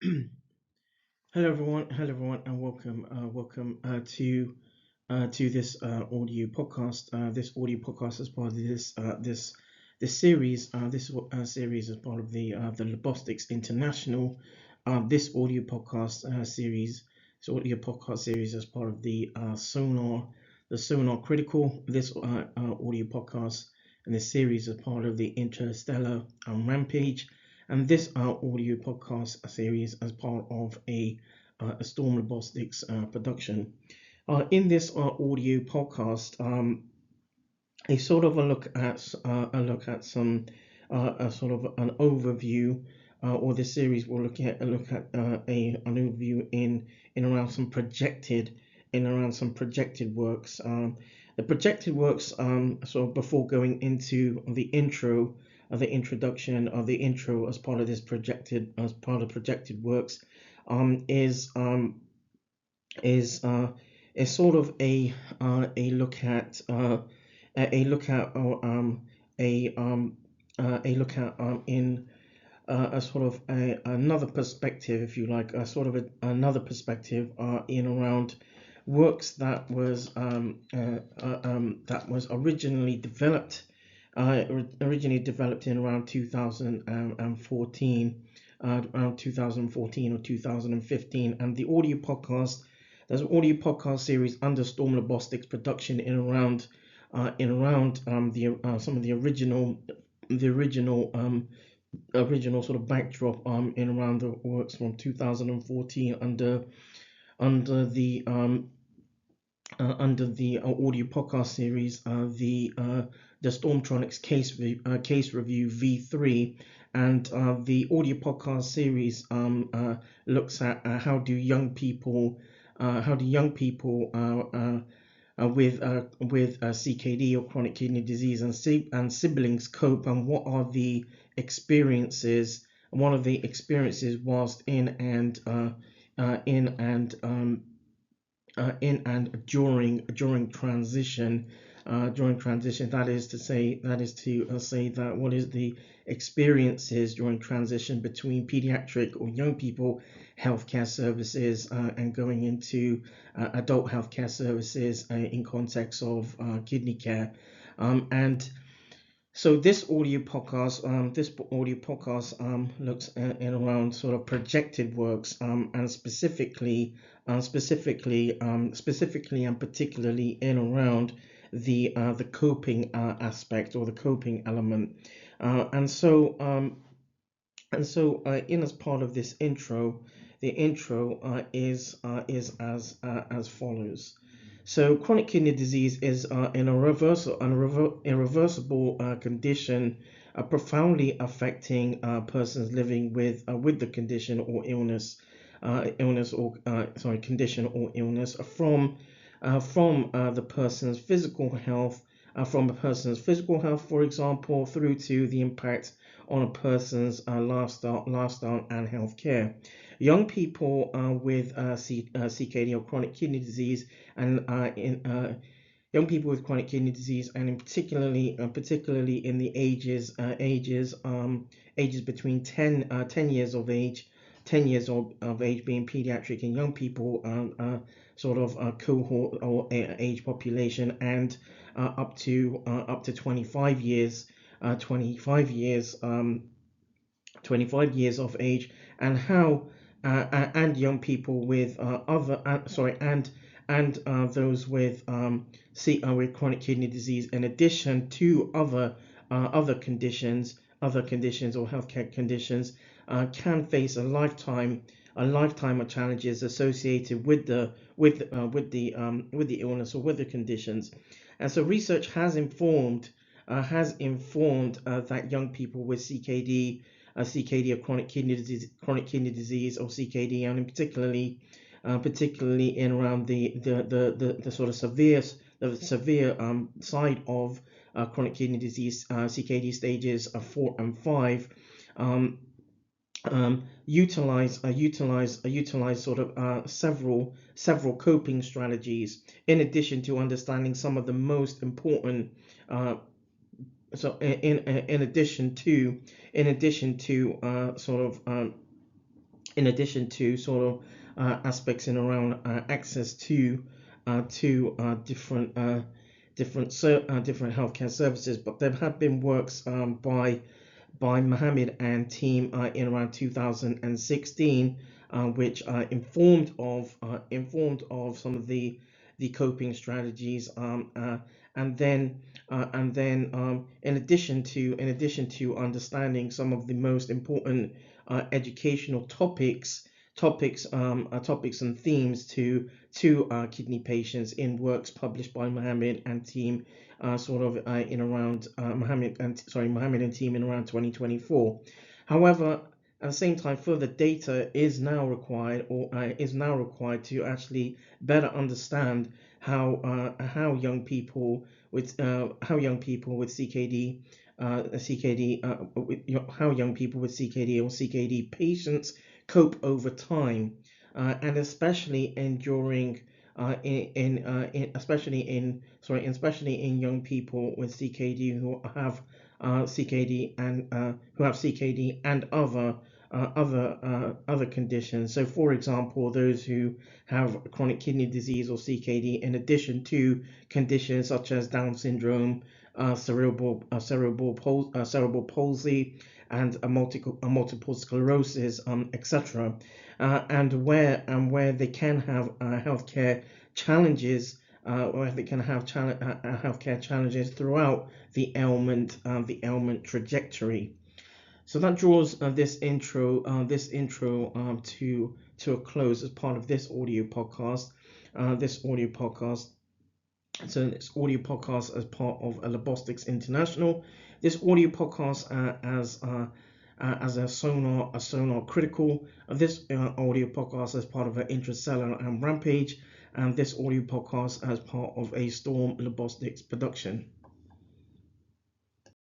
Hello everyone, and welcome to this audio podcast. This audio podcast is part of this series. This series is part of the Labostix International. This audio podcast series is part of the Sonar Critical. This audio podcast and this series is part of the Interstellar Rampage, and this audio podcast series as part of a Storm Labostix production. In this audio podcast, a sort of a look at some a sort of an overview, or this series will look at an overview in around some projected works. The projected works, sort of before going into the intro, the introduction of the intro as part of projected works, is sort of a look at a look at a look at in a sort of another perspective, if you like, a sort of another perspective in around works that was originally developed in around 2014, around 2014 or 2015, and the audio podcast. There's an audio podcast series under Storm Labostix production in around some of the original sort of backdrop in around the works from 2014 under the audio podcast series, the Stormtronics case review V3, and the audio podcast series looks at how do young people with CKD or chronic kidney disease and siblings cope, and what are the experiences. One of the experiences whilst in and during transition. That is to say that what is the experiences during transition between pediatric or young people healthcare services and going into adult healthcare services in context of kidney care. And so this audio podcast looks in around sort of projected works, and specifically and particularly in around the coping aspect, or the coping element. And so in as part of this intro, the intro is as follows. So chronic kidney disease is an irreversible condition, profoundly affecting persons living with the condition or illness, condition or illness from the person's physical health, for example, through to the impact on a person's lifestyle and healthcare. Young people with CKD or chronic kidney disease, and young people with chronic kidney disease, and in particularly in the ages between 10 years of age, being pediatric and young people, sort of cohort or age population, and up to 25 years, 25 years of age, and how and young people with those with chronic kidney disease, in addition to other conditions or healthcare conditions, can face a lifetime of challenges associated with the illness or with the conditions. And so research has informed that young people with CKD, or chronic kidney disease or CKD, and particularly in around the sort of severe side of chronic kidney disease, CKD stages 4 and 5, utilize sort of several coping strategies, in addition to understanding some of the most important. In addition to in addition to sort of aspects in around access to different healthcare services. But there have been works by Mohammed and team in around 2016, which informed of some of the coping strategies, in addition to understanding some of the most important educational topics and themes to kidney patients in works published by Mohammed and team in around Mohammed and team in around 2024. However, at the same time, further data is now required to actually better understand how young people with CKD how young people with CKD or CKD patients cope over time, and especially especially in young people with CKD who have CKD and other conditions. So, for example, those who have chronic kidney disease or CKD, in addition to conditions such as Down syndrome, cerebral palsy, and multiple sclerosis, etc., and where they can have healthcare challenges. Where they can have healthcare challenges throughout the ailment trajectory. So that draws this intro to a close as part of this audio podcast. So this audio podcast as part of Labostix International. This audio podcast as a sonar critical. This audio podcast as part of an Intracellular and Rampage, and this audio podcast as part of a Storm Labostix production.